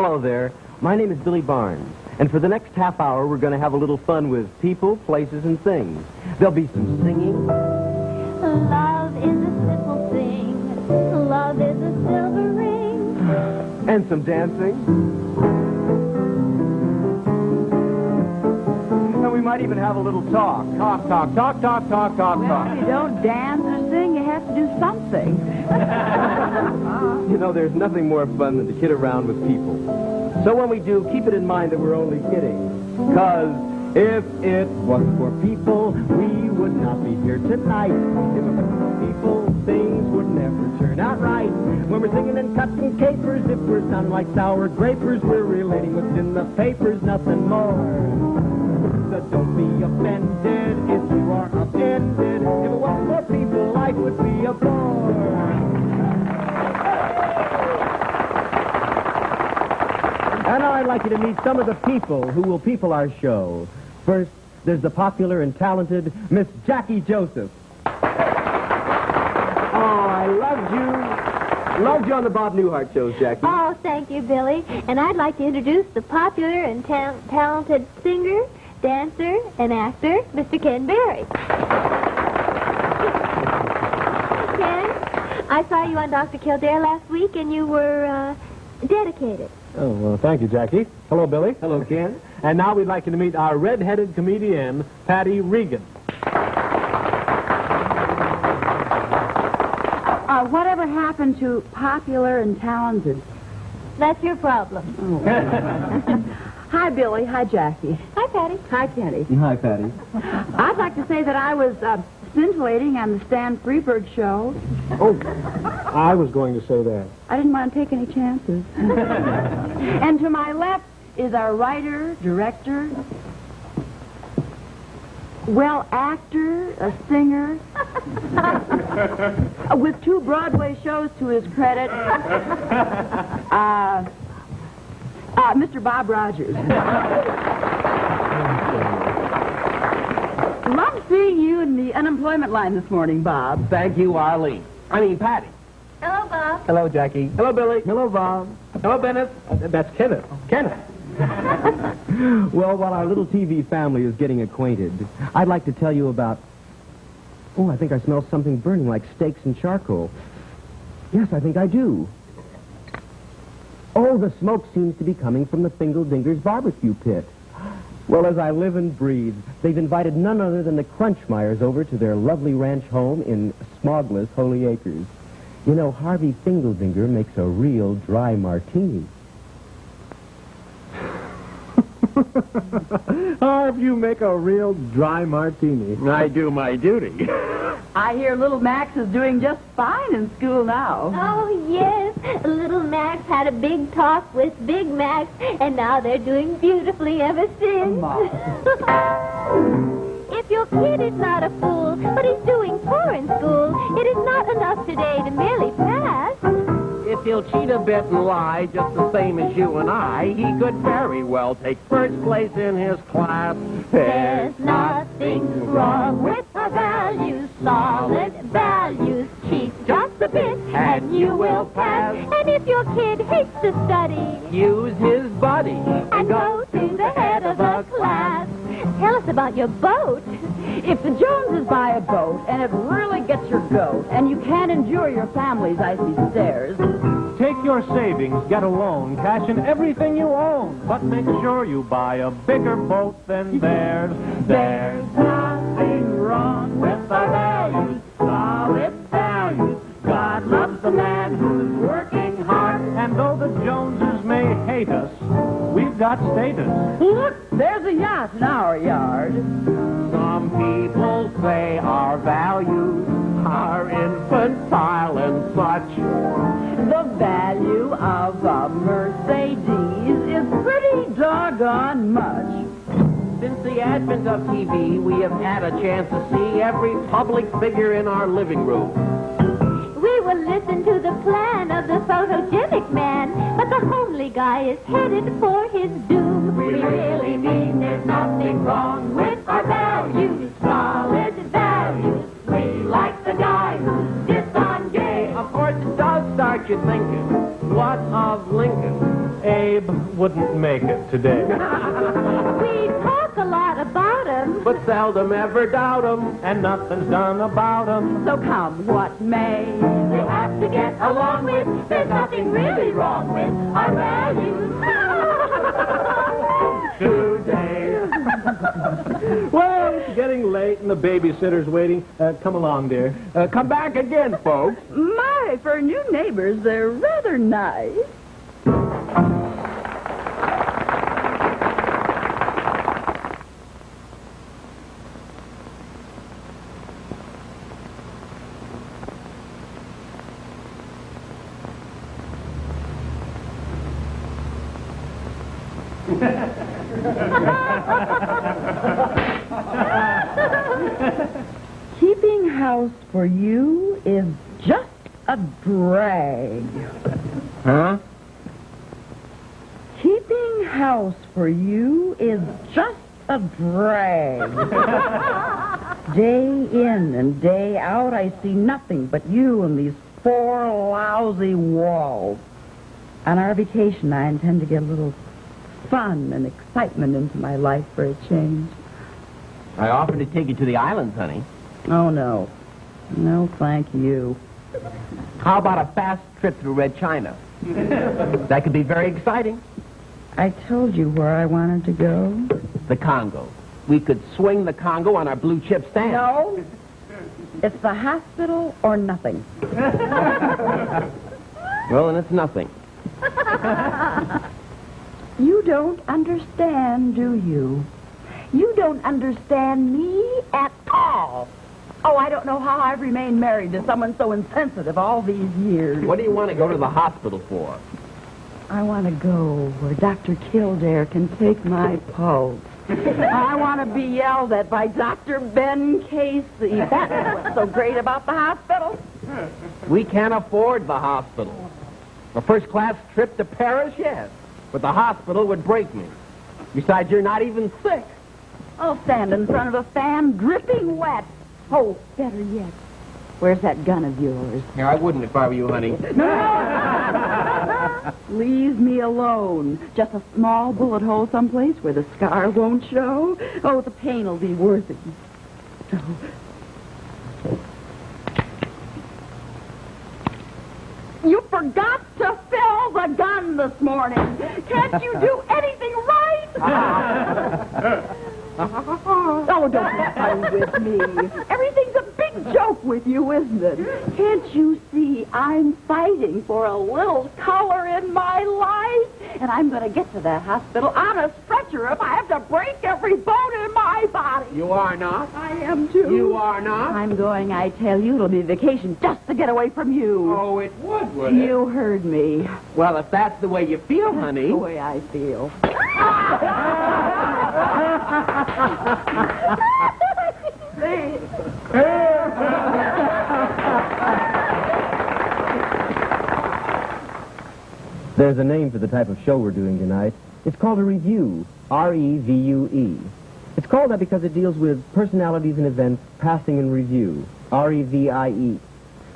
Hello there. My name is Billy Barnes. And for the next half hour, we're going to have a little fun with people, places, and things. There'll be some singing. Love is a simple thing. Love is a silver ring. And some dancing. And we might even have a little talk. Talk. Well, if you don't dance or sing, you have to do something. You know, there's nothing more fun than to kid around with people. So when we do, keep it in mind that we're only kidding. 'Cause if it wasn't for people, we would not be here tonight. If it wasn't for people, things would never turn out right. When we're singing and cutting capers, if we're sounding like sour grapers, we're relating what's in the papers, nothing more. So don't be offended if you are offended. If it wasn't for people, life would be a bore. And now I'd like you to meet some of the people who will people our show. First, there's the popular and talented Miss Jackie Joseph. Oh, I loved you. Loved you on the Bob Newhart shows, Jackie. Oh, thank you, Billy. And I'd like to introduce the popular and talented singer, dancer, and actor, Mr. Ken Berry. Ken, I saw you on Dr. Kildare last week, and you were dedicated. Oh, well, thank you, Jackie. Hello, Billy. Hello, Ken. And now we'd like you to meet our red-headed comedian, Patty Regan. Whatever happened to popular and talented? That's your problem. Hi, Billy. Hi, Jackie. Hi, Patty. Hi, Kenny. Hi, Patty. I'd like to say that I was scintillating on the Stan Freberg show. Oh, I was going to say that. I didn't want to take any chances. And to my left is our writer, director, actor, a singer, with 2 Broadway shows to his credit, Mr. Bob Rodgers. Love seeing you in the unemployment line this morning, Bob. Thank you, Arlene. Patty. Hello, Bob. Hello, Jackie. Hello, Billy. Hello, Bob. Hello, Bennett. That's Kenneth. Kenneth. Well, while our little TV family is getting acquainted, I'd like to tell you about... Oh, I think I smell something burning like steaks and charcoal. Yes, I think I do. Oh, the smoke seems to be coming from the Fingeldingers barbecue pit. Well, as I live and breathe, they've invited none other than the Crunchmeyers over to their lovely ranch home in smogless Holy Acres. You know, Harvey Fingeldinger makes a real dry martini. Harv, you make a real dry martini. I do my duty. I hear little Max is doing just fine in school now. Oh, yes. Little Max had a big talk with Big Max, and now they're doing beautifully ever since. If your kid is not a fool, but he's doing poor in school, it is not enough today to merely pass. If he'll cheat a bit and lie, just the same as you and I, he could very well take first place in his class. There's nothing wrong with our values, solid values. Cheat just a bit, and you will pass. And if your kid hates to study, Use his buddy and go to the head of the class. Tell us about your boat. If the Joneses buy a boat and it really gets your goat and you can't endure your family's icy stares, Take your savings, get a loan, cash in everything you own, but make sure you buy a bigger boat than theirs. There's nothing wrong with our values, solid values. God loves the man who's working hard, and though the Joneses may hate us, we've got status. look, there's a yacht in our yard. Some people say our values are infantile and such. The value of a Mercedes is pretty doggone much. Since the advent of TV, we have had a chance to see every public figure in our living room. We will listen to the plan of the photogenic man, but the homely guy is headed for his doom. We really mean there's nothing wrong with our values, solid values. We like the guy who's disengaged. Of course, it does start you thinking, what of Lincoln? A Abe wouldn't make it today. We talk a lot about him. But seldom ever doubt 'em. And nothing's done about 'em. So come what may, We'll have to get along with. There's nothing really wrong with our values. Today. Well, it's getting late and the babysitter's waiting. Come along, dear. Come back again, folks. my, for new neighbors, they're rather nice. Keeping house for you is just a drag. Huh? Keeping house for you is just a drag. Day in and day out, I see nothing but you and these four lousy walls. On our vacation, I intend to get a little fun and excitement into my life for a change. I offered to take you to the islands, honey. Oh, no. No, thank you. How about a fast trip through Red China? That could be very exciting. I told you where I wanted to go. The Congo. We could swing the Congo on our blue chip stand. No. It's the hospital or nothing. Well, then it's nothing. You don't understand, do you? You don't understand me at all. Oh, I don't know how I've remained married to someone so insensitive all these years. What do you want to go to the hospital for? I want to go where Dr. Kildare can take my pulse. I want to be yelled at by Dr. Ben Casey. That's what's so great about the hospital. We can't afford the hospital. A first-class trip to Paris, yes. But the hospital would break me. Besides, you're not even sick. I'll stand in front of a fan dripping wet. Oh, better yet, where's that gun of yours? Yeah, I wouldn't if I were you, honey. Leave me alone. Just a small bullet hole someplace where the scar won't show. Oh, the pain will be worth it. Oh. You forgot to fill the gun this morning. Can't you do anything right? Oh, don't be funny with me. Everything's a big joke with you, isn't it? Can't you see I'm fighting for a little color in my life? And I'm going to get to that hospital on a stretcher if I have to break every bone in my body. You are not? I am, too. You are not? I'm going, I tell you, it'll be vacation just to get away from you. Oh, it would it? You heard me. Well, if that's the way you feel, honey. The way I feel. There's a name for the type of show we're doing tonight. It's called a revue, R-E-V-U-E. It's called that because it deals with personalities and events passing in review, R-E-V-I-E.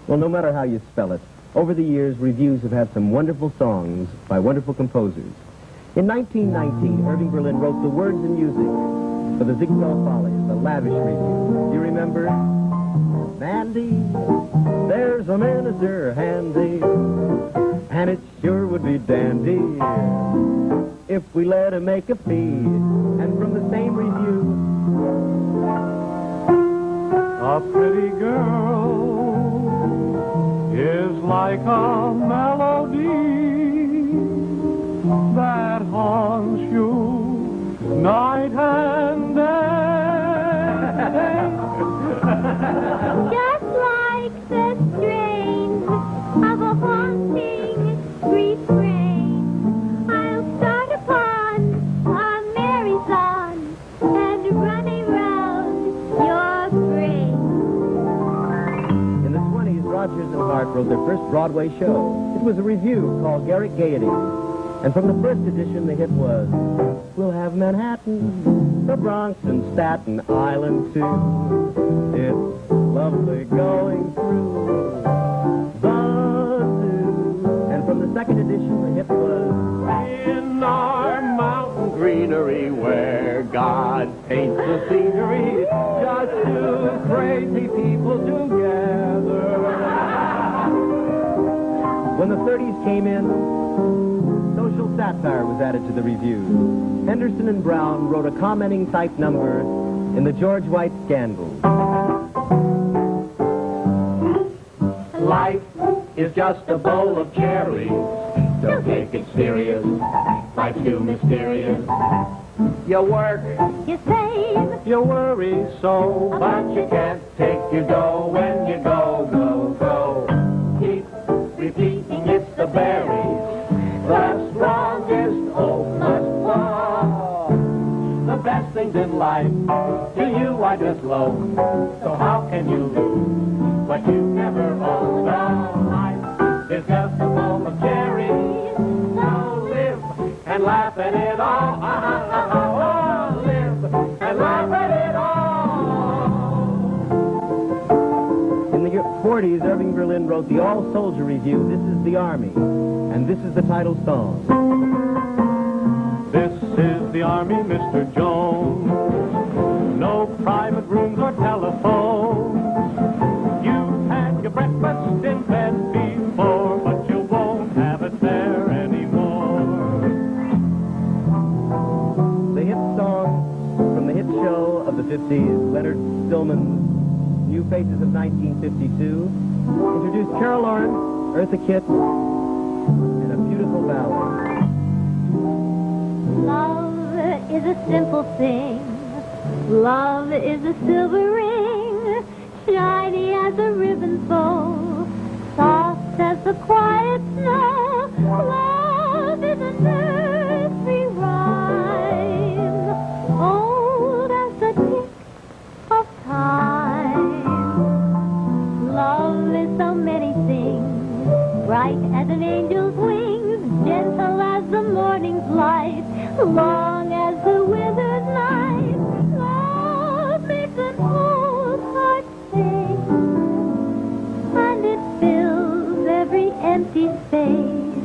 Well, no matter how you spell it, over the years, revues have had some wonderful songs by wonderful composers. In 1919, Irving Berlin wrote the words and music for the Ziegfeld Follies, the lavish revue. Do you remember? Mandy, there's a minister handy, and it sure would be dandy if we let him make a fee. And from the same review, A pretty girl is like a melody that haunts you night and day. Just like the strains of a haunting refrain, I'll start upon a merry song and run around your brain. in the 20s, Rodgers and Hart wrote their first Broadway show. It was a revue called Garrick Gaiety. And from the first edition, the hit was, we'll have Manhattan, the Bronx, and Staten Island, too. It's lovely going through the zoo. And from the second edition, the hit was, In scenery where God paints the scenery. Just two crazy people together. When the 30s came in, social satire was added to the reviews. Henderson and Brown wrote a commenting type number in the George White Scandal. Life is just a bowl of cherries. Don't take it serious. Life's too mysterious. You work, You save, you worry so, but you can't take your dough when you go, go, go. Keep repeating it's the berries. The strongest oak must fall. The best things in life, to you I just loan. So how can you lose what you never owned? No, life is just a bowl of cherries. So live and laugh at it all. Oh, live and laugh at it all. In the 40s, Irving Berlin wrote the All-Soldier Review, This is the Army, and this is the title song. This is the Army, Mr. Jones. No private rooms or telephones. You've had your breakfast in bed before, but you won't have it there anymore. The hit song from the hit show of the 50s, Leonard Stillman's New Faces of 1952, introduced Carol Lawrence, Eartha Kitt, and a beautiful ballad. love is a simple thing. Love is a silver ring, shiny as a ribbon bow, soft as the quiet snow. Love is a nursery rhyme, old as the tick of time. Love is so many things, bright as an angel's wings, gentle as the morning's light, long as the winter's night. Love makes an old heart sing, and it fills every empty space.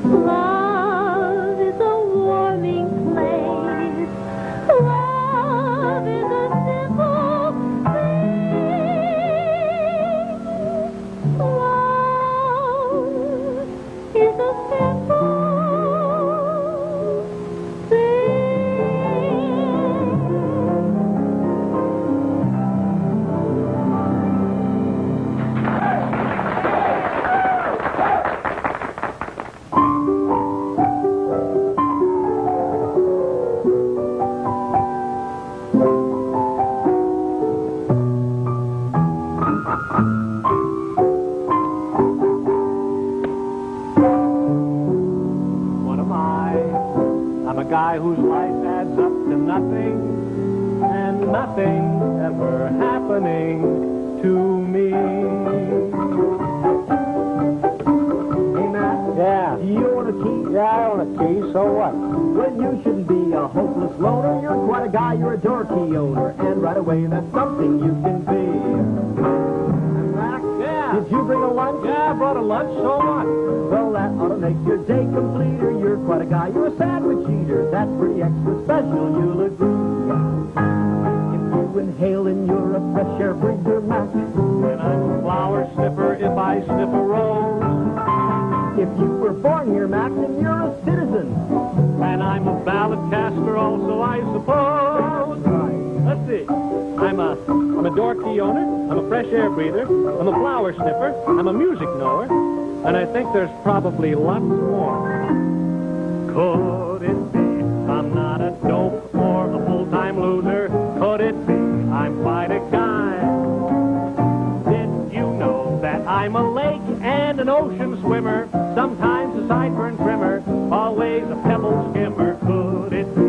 Love is a warming place. Love is a simple thing. Love is a simple What am I? I'm a guy whose life adds up to nothing, and nothing ever happening to me. Hey, Matt, Yeah. you own a key? Yeah, I own a key, so what? Well, you shouldn't be a hopeless loner. You're quite a guy, you're a door key owner. And right away, that's something you can be. And Mac, Yeah. did you bring a lunch? Yeah, I brought a lunch, so what? Well, that ought to make your day completer. You're quite a guy, you're a sandwich eater. That's pretty extra special, you'll agree. If you inhale and you're a fresh air breather, Mac. And I'm a flower sniffer if I sniff a rose. If you were born here, Mac, then you're a citizen. And I'm a ballad caster also, I suppose. Let's see. I'm a door key owner. I'm a fresh air breather. I'm a flower sniffer. I'm a music knower. And I think there's probably lots more. Could it be I'm not a dope or a full-time loser? Could it be I'm quite a guy? Did you know that I'm a lake and an ocean swimmer? Sometimes a sideburn trimmer, always a pebble skimmer. Could it be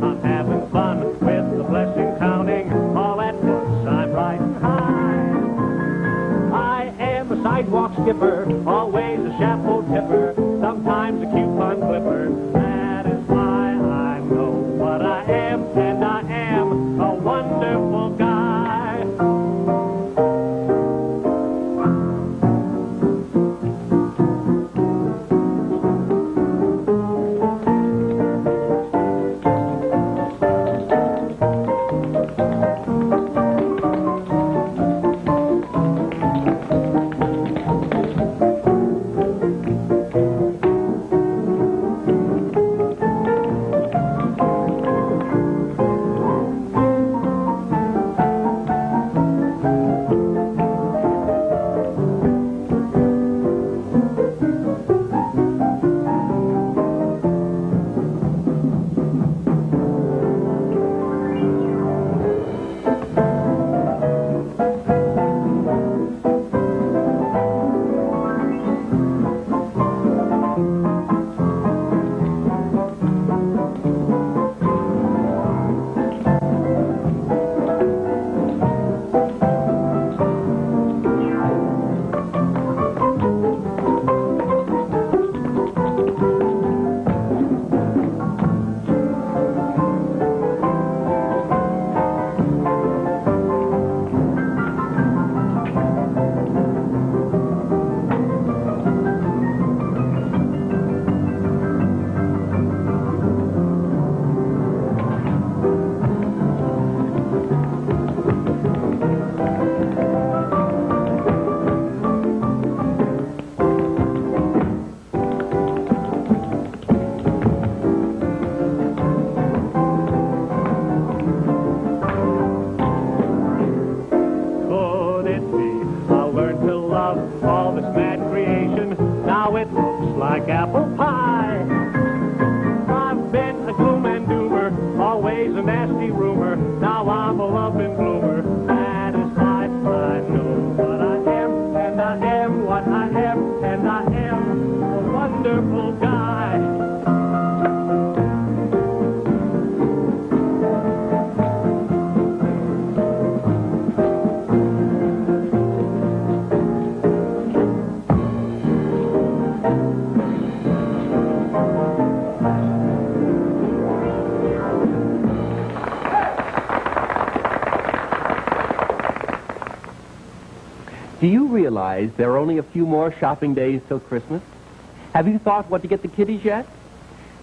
I'm having fun with the blessing counting? All at once I'm riding high. I am a sidewalk skipper, always a chapeau tipper, sometimes a coupon clipper. That is why I know what I am, and I am a wonderful guy. day's a nasty rumor. Now I'm a loving bloomer. That is life, I know what I am, and I am what I am, and I am a wonderful guy. Do you realize there are only a few more shopping days till Christmas? Have you thought what to get the kiddies yet?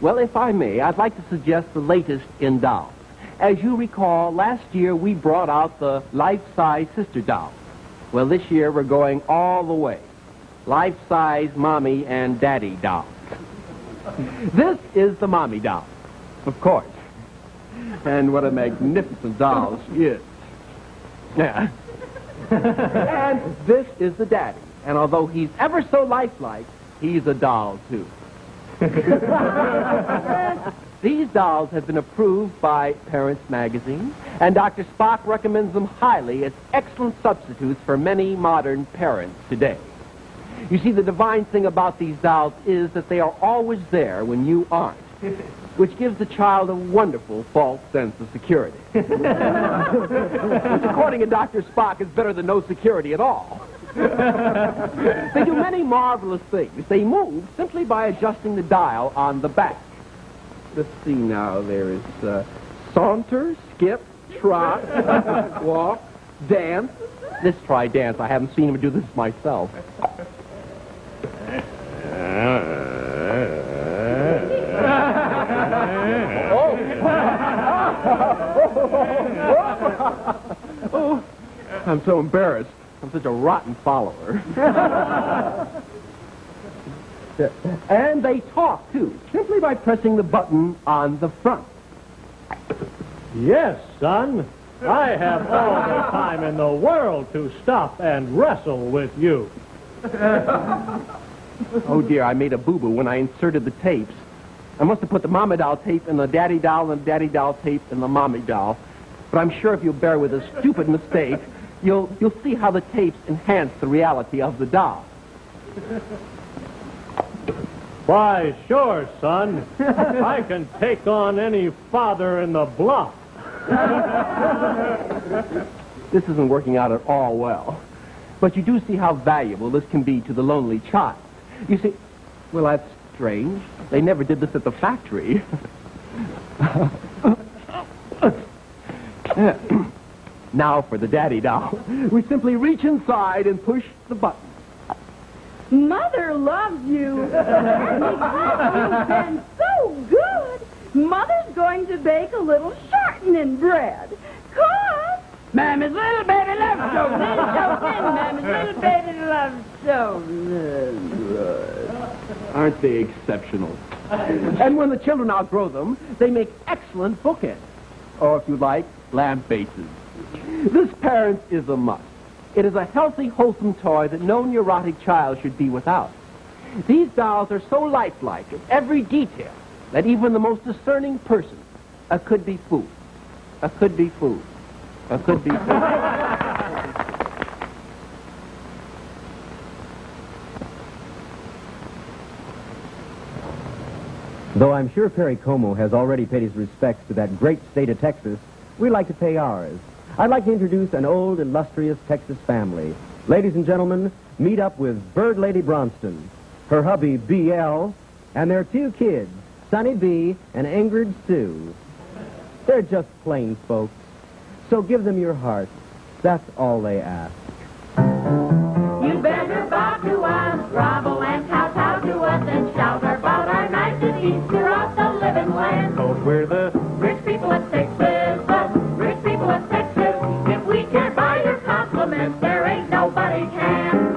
Well, if I may, I'd like to suggest the latest in dolls. As you recall, last year we brought out the life-size sister doll. Well, this year we're going all the way. Life-size mommy and daddy doll. This is the mommy doll, of course. And what a magnificent doll she is. Yeah. And this is the daddy. And although he's ever so lifelike, he's a doll, too. These dolls have been approved by Parents Magazine, and Dr. Spock recommends them highly as excellent substitutes for many modern parents today. You see, the divine thing about these dolls is that they are always there when you aren't, which gives the child a wonderful false sense of security. Which, according to Dr. Spock, is better than no security at all. They do many marvelous things. They move simply by adjusting the dial on the back. Let's see now. There is saunter, skip, trot, walk, dance. Let's try dance. I haven't seen him do this myself. Oh, I'm so embarrassed. I'm such a rotten follower. And they talk, too, simply by pressing the button on the front. Yes, son. I have all the time in the world to stop and wrestle with you. Oh, dear, I made a boo-boo when I inserted the tapes. I must have put the mama doll tape in the daddy doll and the daddy doll tape in the mommy doll. But I'm sure if you'll bear with a stupid mistake, you'll see how the tapes enhance the reality of the doll. Why, sure, son. I can take on any father in the block. This isn't working out at all well. But you do see how valuable this can be to the lonely child. You see, well, that's strange. They never did this at the factory. Now for the daddy doll. We simply reach inside and push the button. Mother loves you. And you've been so good. Mother's going to bake a little shortening bread. 'Cause Mammy's little baby loves shortening. Mammy's little baby loves shortening. Aren't they exceptional? And when the children outgrow them, they make excellent bookends. Or, if you like, lamp bases. This, parents, is a must. It is a healthy, wholesome toy that no neurotic child should be without. These dolls are so lifelike in every detail that even the most discerning person could be fooled. Could be fooled. Could be fooled. Though I'm sure Perry Como has already paid his respects to that great state of Texas, we like to pay ours. I'd like to introduce an old, illustrious Texas family. Ladies and gentlemen, meet up with Bird Lady Bronston, her hubby, B.L., and their two kids, Sonny B. and Ingrid Sue. They're just plain folks, so give them your heart. That's all they ask. You better bow to us, grovel and kowtow to us, and shout about our nights at Easter of the living land. 'Cause we're the Rich people of Texas, the rich people of Texas. If we can't buy your compliments, there ain't nobody can.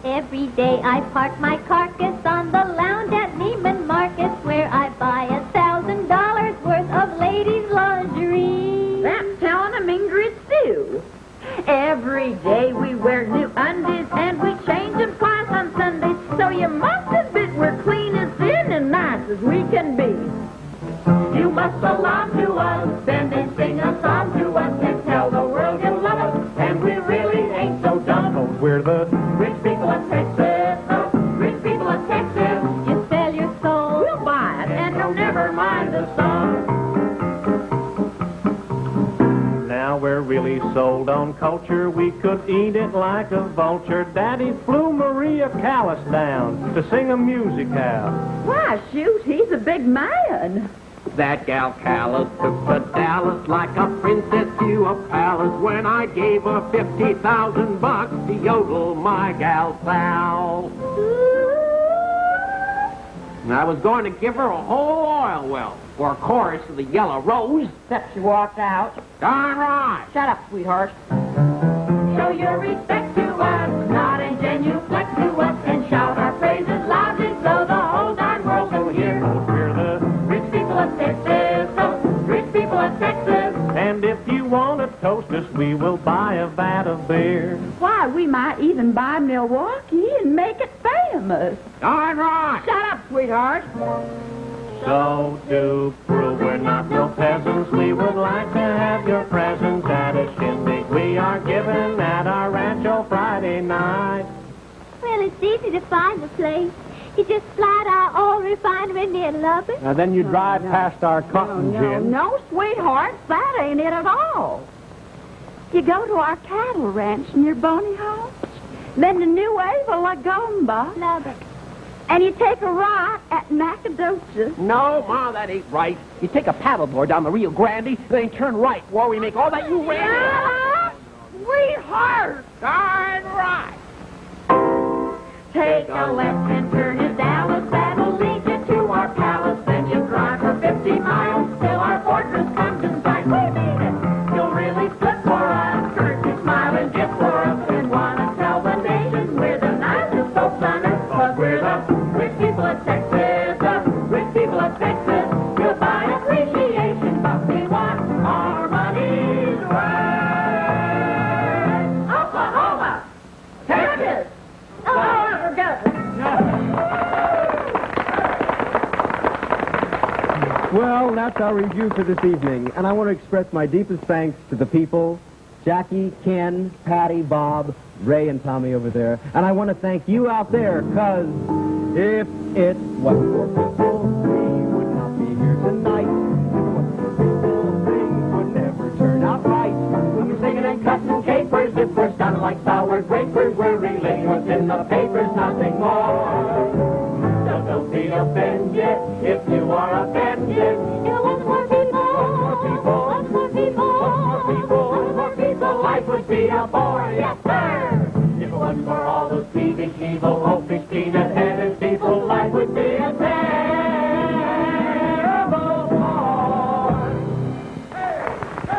Every day I park my carcass on the lounge at Neiman Marcus, where I buy $1,000 worth of ladies' lingerie. That's telling them Ingrid Sue. Every day we wear new undies and we change them twice on Sundays, so you must admit we're clean as thin and nice as we can be. You must belong to us, bend and sing a song to us, and tell the world you love us, and we really ain't so dumb. 'Cause we're the Rich people of Texas, the rich people of Texas. You sell your soul. We'll buy it. And don't never mind the song. Now we're really sold on culture. We could eat it like a vulture. Daddy flew Maria Callas down to sing a musicale. Why, shoot, he's a big man. That gal Callis took the Dallas like a princess to a palace when I gave her $50,000 to yodel my gal Sal. And I was going to give her a whole oil well for a chorus of the Yellow Rose. Except she walked out. Darn right. Shut up, sweetheart. Show your respect to us, nod and genuflect to us, and shout our praises loudly so the whole darn world will hear. We're the Rich people of Texas, the rich people of Texas. And if you want to toast us, we will buy a vat of beer. Why, we might even buy Milwaukee and make it famous. Darn right. Shut up, sweetheart. So to prove we're not no peasants, we would like to have your presence at a shindig we are giving at our rancho Friday night. Well, it's easy to find the place. You just slide our oil refinery near Lubbock. Now then you drive past our cotton gin. No, sweetheart, that ain't it at all. You go to our cattle ranch near Boney House, then the New Ava Lagomba, Lubbock. and you take a right at Nacogdoches. No, Ma, that ain't right. You take a paddleboard down the Rio Grande, then turn right while we make all that you ran. Yeah, sweetheart. Darn right. Take a left and turn to Dallas. That'll lead you to our palace. Then you drive for 50 miles till our fortress comes in sight. We mean it. You'll really flip for us. Curtsy, smile, and dip for us. And wanna tell the nation we're the nicest folks on earth. 'Cause we're the rich people of Texas. The rich people of Texas. We'll buy appreciation, but we want our money's worth. Oklahoma, Texas. Oh, Well, that's our review for this evening, and I want to express my deepest thanks to the people, Jackie, Ken, Patty, Bob, Ray, and Tommy over there. And I want to thank you out there, because if it wasn't for people, we would not be here tonight. If it wasn't for people, things would never turn out right. We'll be singing and cutting capers if we're sounding like sour grapers. We're relaying what's in the papers, nothing more. So don't be offended if you are offended. If it wasn't for people, Once more people, once more people, once more people, life would be a bore. Yes,